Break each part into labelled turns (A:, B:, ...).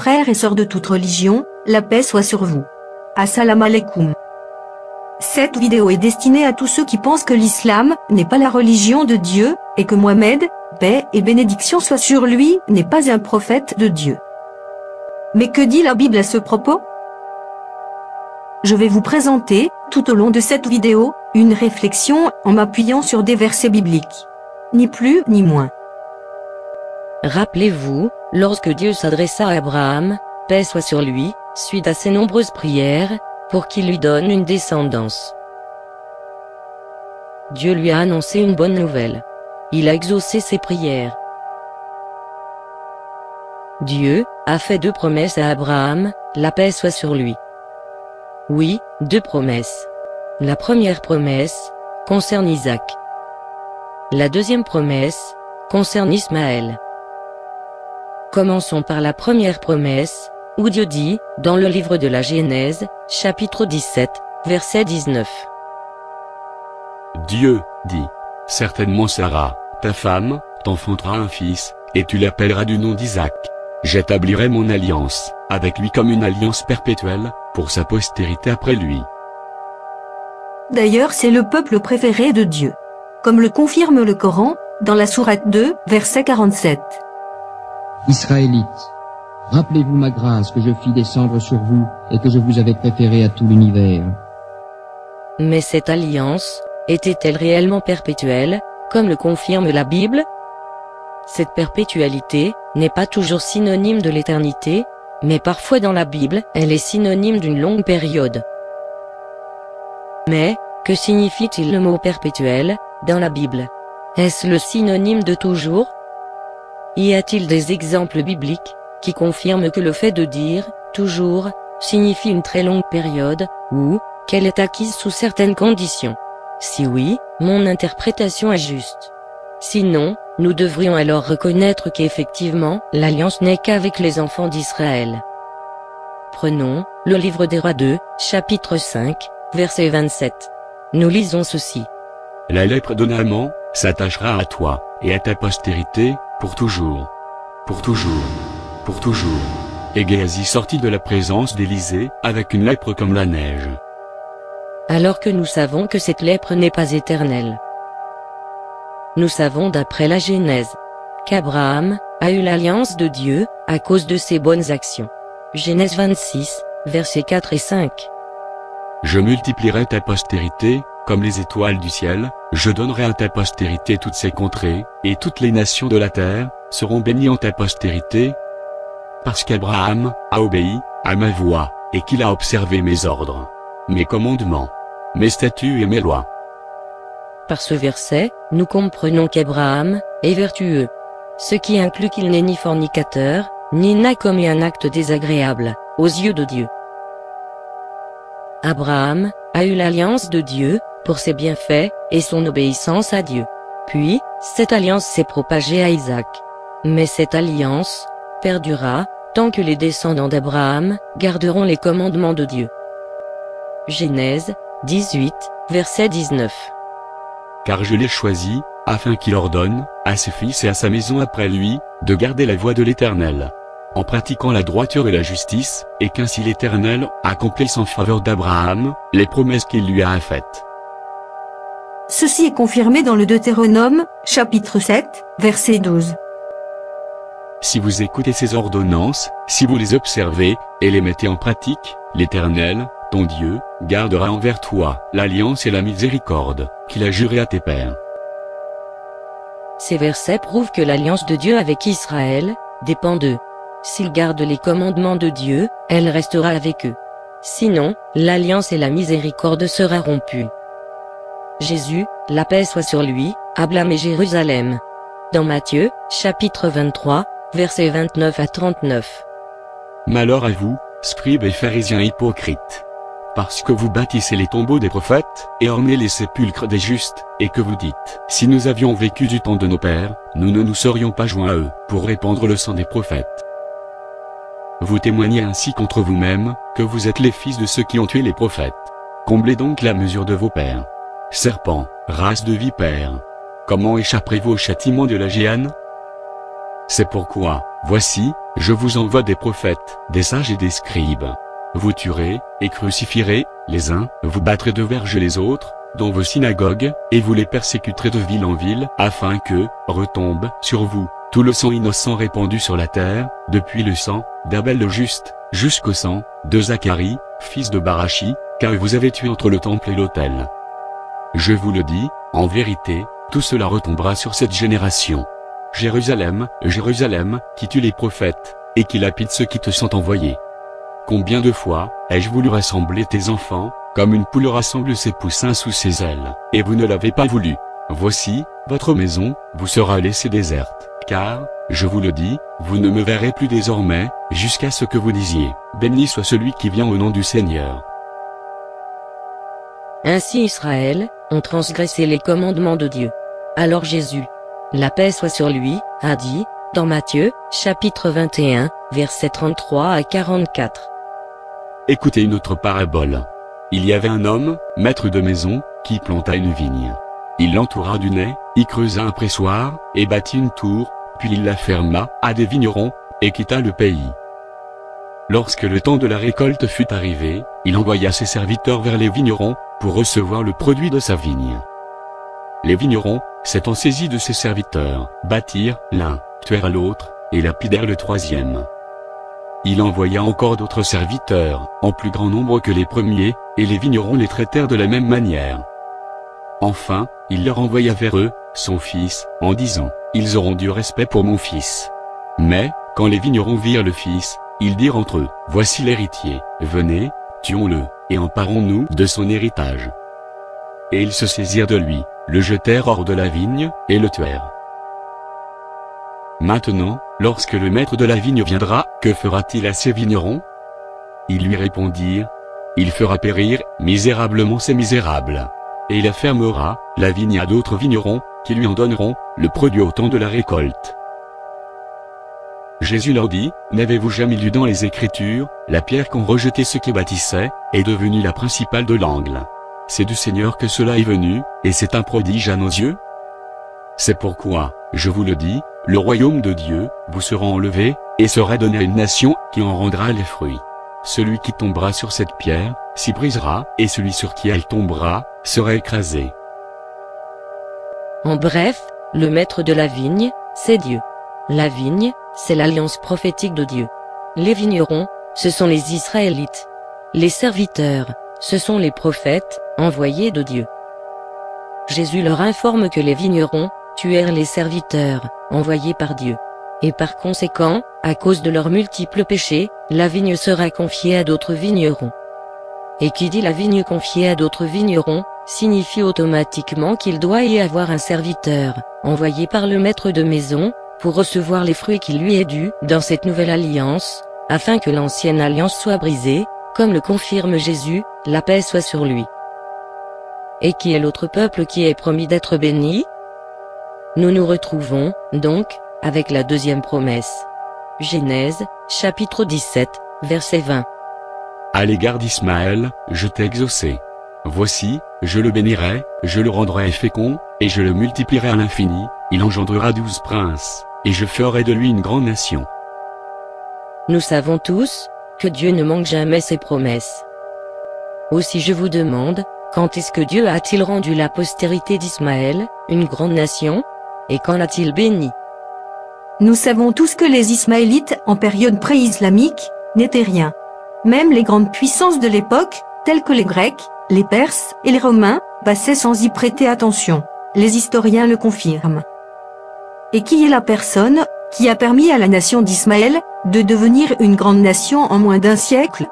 A: frères et sœurs de toute religion, la paix soit sur vous. Assalamu alaikum. Cette vidéo est destinée à tous ceux qui pensent que l'islam n'est pas la religion de Dieu, et que Mohammed, paix et bénédiction soient sur lui, n'est pas un prophète de Dieu. Mais que dit la Bible à ce propos? Je vais vous présenter, tout au long de cette vidéo, une réflexion en m'appuyant sur des versets bibliques. Ni plus ni moins.
B: Rappelez-vous, lorsque Dieu s'adressa à Abraham, paix soit sur lui, suite à ses nombreuses prières, pour qu'il lui donne une descendance. Dieu lui a annoncé une bonne nouvelle. Il a exaucé ses prières. Dieu a fait 2 promesses à Abraham, la paix soit sur lui. Oui, 2 promesses. La première promesse concerne Isaac. La deuxième promesse concerne Ismaël. Commençons par la première promesse, où Dieu dit, dans le livre de la Genèse, chapitre 17, verset 19.
C: Dieu dit, certainement Sarah, ta femme, t'enfantera un fils, et tu l'appelleras du nom d'Isaac. J'établirai mon alliance avec lui comme une alliance perpétuelle, pour sa postérité après lui.
A: D'ailleurs, c'est le peuple préféré de Dieu. Comme le confirme le Coran, dans la sourate 2, verset 47.
D: Israélites, rappelez-vous ma grâce que je fis descendre sur vous et que je vous avais préféré à tout l'univers.
B: Mais cette alliance était-elle réellement perpétuelle, comme le confirme la Bible? Cette perpétualité n'est pas toujours synonyme de l'éternité, mais parfois dans la Bible, elle est synonyme d'une longue période. Mais, que signifie-t-il le mot perpétuel, dans la Bible? Est-ce le synonyme de toujours? Y a-t-il des exemples bibliques qui confirment que le fait de dire « toujours » signifie une très longue période, ou qu'elle est acquise sous certaines conditions? Si oui, mon interprétation est juste. Sinon, nous devrions alors reconnaître qu'effectivement, l'alliance n'est qu'avec les enfants d'Israël. Prenons le livre des Rois 2, chapitre 5, verset 27. Nous lisons ceci.
C: La lèpre de Naaman s'attachera à toi, et à ta postérité, pour toujours. Pour toujours. Pour toujours. Et Géasi sortit de la présence d'Élisée, avec une lèpre comme la neige.
B: Alors que nous savons que cette lèpre n'est pas éternelle. Nous savons d'après la Genèse, qu'Abraham a eu l'alliance de Dieu, à cause de ses bonnes actions. Genèse 26, versets 4 et 5.
C: Je multiplierai ta postérité, comme les étoiles du ciel, je donnerai à ta postérité toutes ces contrées, et toutes les nations de la terre seront bénies en ta postérité, parce qu'Abraham a obéi à ma voix, et qu'il a observé mes ordres, mes commandements, mes statuts et mes lois.
B: Par ce verset, nous comprenons qu'Abraham est vertueux, ce qui inclut qu'il n'est ni fornicateur, ni n'a commis un acte désagréable aux yeux de Dieu. Abraham a eu l'alliance de Dieu pour ses bienfaits et son obéissance à Dieu. Puis, cette alliance s'est propagée à Isaac. Mais cette alliance perdurera tant que les descendants d'Abraham garderont les commandements de Dieu. Genèse 18, verset 19.
C: Car je l'ai choisi, afin qu'il ordonne, à ses fils et à sa maison après lui, de garder la voie de l'Éternel, en pratiquant la droiture et la justice, et qu'ainsi l'Éternel accomplisse en faveur d'Abraham les promesses qu'il lui a faites.
A: Ceci est confirmé dans le Deutéronome, chapitre 7, verset 12.
C: Si vous écoutez ces ordonnances, si vous les observez, et les mettez en pratique, l'Éternel, ton Dieu, gardera envers toi l'alliance et la miséricorde qu'il a juré à tes pères.
B: Ces versets prouvent que l'alliance de Dieu avec Israël dépend d'eux. S'ils gardent les commandements de Dieu, elle restera avec eux. Sinon, l'alliance et la miséricorde sera rompues. Jésus, la paix soit sur lui, a blâmé Jérusalem. Dans Matthieu, chapitre 23, versets 29 à 39.
C: Malheur à vous, scribes et pharisiens hypocrites. Parce que vous bâtissez les tombeaux des prophètes, et ornez les sépulcres des justes, et que vous dites, si nous avions vécu du temps de nos pères, nous ne nous serions pas joints à eux, pour répandre le sang des prophètes. Vous témoignez ainsi contre vous-même, que vous êtes les fils de ceux qui ont tué les prophètes. Comblez donc la mesure de vos pères. Serpents, race de vipères. Comment échapperez-vous au châtiment de la géhenne? C'est pourquoi, voici, je vous envoie des prophètes, des sages et des scribes. Vous tuerez, et crucifierez, les uns, vous battrez de verge les autres, dans vos synagogues, et vous les persécuterez de ville en ville, afin que, retombe, sur vous, tout le sang innocent répandu sur la terre, depuis le sang, d'Abel le juste, jusqu'au sang, de Zacharie, fils de Barachi, car vous avez tué entre le temple et l'autel. Je vous le dis, en vérité, tout cela retombera sur cette génération. Jérusalem, Jérusalem, qui tue les prophètes, et qui lapide ceux qui te sont envoyés. Combien de fois, ai-je voulu rassembler tes enfants, comme une poule rassemble ses poussins sous ses ailes, et vous ne l'avez pas voulu. Voici, votre maison, vous sera laissée déserte, car, je vous le dis, vous ne me verrez plus désormais, jusqu'à ce que vous disiez, béni soit celui qui vient au nom du Seigneur.
B: Ainsi Israël, ont transgressé les commandements de Dieu. Alors Jésus, la paix soit sur lui, a dit, dans Matthieu, chapitre 21, versets 33 à 44.
C: Écoutez une autre parabole. Il y avait un homme, maître de maison, qui planta une vigne. Il l'entoura du nez, y creusa un pressoir, et bâtit une tour, puis il la ferma à des vignerons, et quitta le pays. Lorsque le temps de la récolte fut arrivé, il envoya ses serviteurs vers les vignerons, pour recevoir le produit de sa vigne. Les vignerons, s'étant saisis de ses serviteurs, battirent l'un, tuèrent l'autre, et lapidèrent le troisième. Il envoya encore d'autres serviteurs, en plus grand nombre que les premiers, et les vignerons les traitèrent de la même manière. Enfin, il leur envoya vers eux, son fils, en disant, « Ils auront du respect pour mon fils. » Mais, quand les vignerons virent le fils, ils dirent entre eux, « Voici l'héritier, venez, tuons-le, et emparons-nous de son héritage. » Et ils se saisirent de lui, le jetèrent hors de la vigne, et le tuèrent. Maintenant, lorsque le maître de la vigne viendra, que fera-t-il à ces vignerons? Ils lui répondirent, il fera périr misérablement ces misérables. Et il fermera la vigne à d'autres vignerons, qui lui en donneront le produit au temps de la récolte. Jésus leur dit, n'avez-vous jamais lu dans les Écritures, la pierre qu'ont rejetée ceux qui bâtissaient, est devenue la principale de l'angle. C'est du Seigneur que cela est venu, et c'est un prodige à nos yeux. C'est pourquoi, je vous le dis, le royaume de Dieu vous sera enlevé, et sera donné à une nation qui en rendra les fruits. Celui qui tombera sur cette pierre, s'y brisera, et celui sur qui elle tombera, sera écrasé.
B: En bref, le maître de la vigne, c'est Dieu. La vigne, c'est l'alliance prophétique de Dieu. Les vignerons, ce sont les Israélites. Les serviteurs, ce sont les prophètes, envoyés de Dieu. Jésus leur informe que les vignerons tuèrent les serviteurs, envoyés par Dieu. Et par conséquent, à cause de leurs multiples péchés, la vigne sera confiée à d'autres vignerons. Et qui dit la vigne confiée à d'autres vignerons, signifie automatiquement qu'il doit y avoir un serviteur, envoyé par le maître de maison, pour recevoir les fruits qui lui est dû dans cette nouvelle alliance, afin que l'ancienne alliance soit brisée, comme le confirme Jésus, la paix soit sur lui. Et qui est l'autre peuple qui est promis d'être béni? Nous nous retrouvons, donc, avec la deuxième promesse. Genèse, chapitre 17, verset 20.
C: À l'égard d'Ismaël, je t'ai exaucé. Voici, je le bénirai, je le rendrai fécond, et je le multiplierai à l'infini, il engendrera 12 princes, et je ferai de lui une grande nation.
B: Nous savons tous, que Dieu ne manque jamais ses promesses. Aussi je vous demande, quand est-ce que Dieu a-t-il rendu la postérité d'Ismaël, une grande nation? Et quand l'a-t-il béni?
A: Nous savons tous que les Ismaélites, en période pré-islamique, n'étaient rien. Même les grandes puissances de l'époque, telles que les Grecs, les Perses et les Romains, passaient sans y prêter attention. Les historiens le confirment. Et qui est la personne qui a permis à la nation d'Ismaël de devenir une grande nation en moins d'un siècle?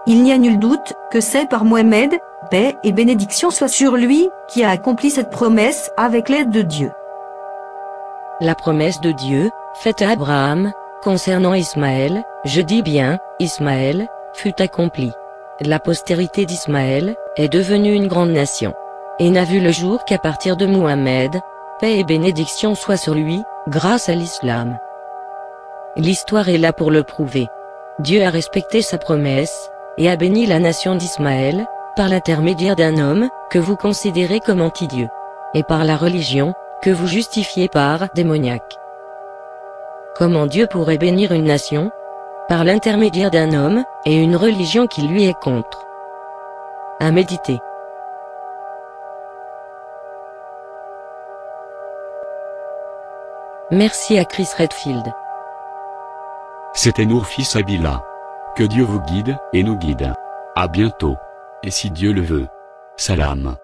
A: Il n'y a nul doute que c'est par Mohammed, paix et bénédiction soit sur lui, qui a accompli cette promesse avec l'aide de Dieu.
B: La promesse de Dieu, faite à Abraham, concernant Ismaël, je dis bien, Ismaël, fut accomplie. La postérité d'Ismaël est devenue une grande nation, et n'a vu le jour qu'à partir de Mohammed, paix et bénédiction soit sur lui, grâce à l'islam. L'histoire est là pour le prouver. Dieu a respecté sa promesse, et a béni la nation d'Ismaël, par l'intermédiaire d'un homme, que vous considérez comme anti-Dieu, et par la religion, que vous justifiez par démoniaque. Comment Dieu pourrait bénir une nation? Par l'intermédiaire d'un homme, et une religion qui lui est contre. À méditer. Merci à Chris Redfield.
C: C'était Nour fils Abila. Que Dieu vous guide, et nous guide. À bientôt. Et si Dieu le veut. Salam.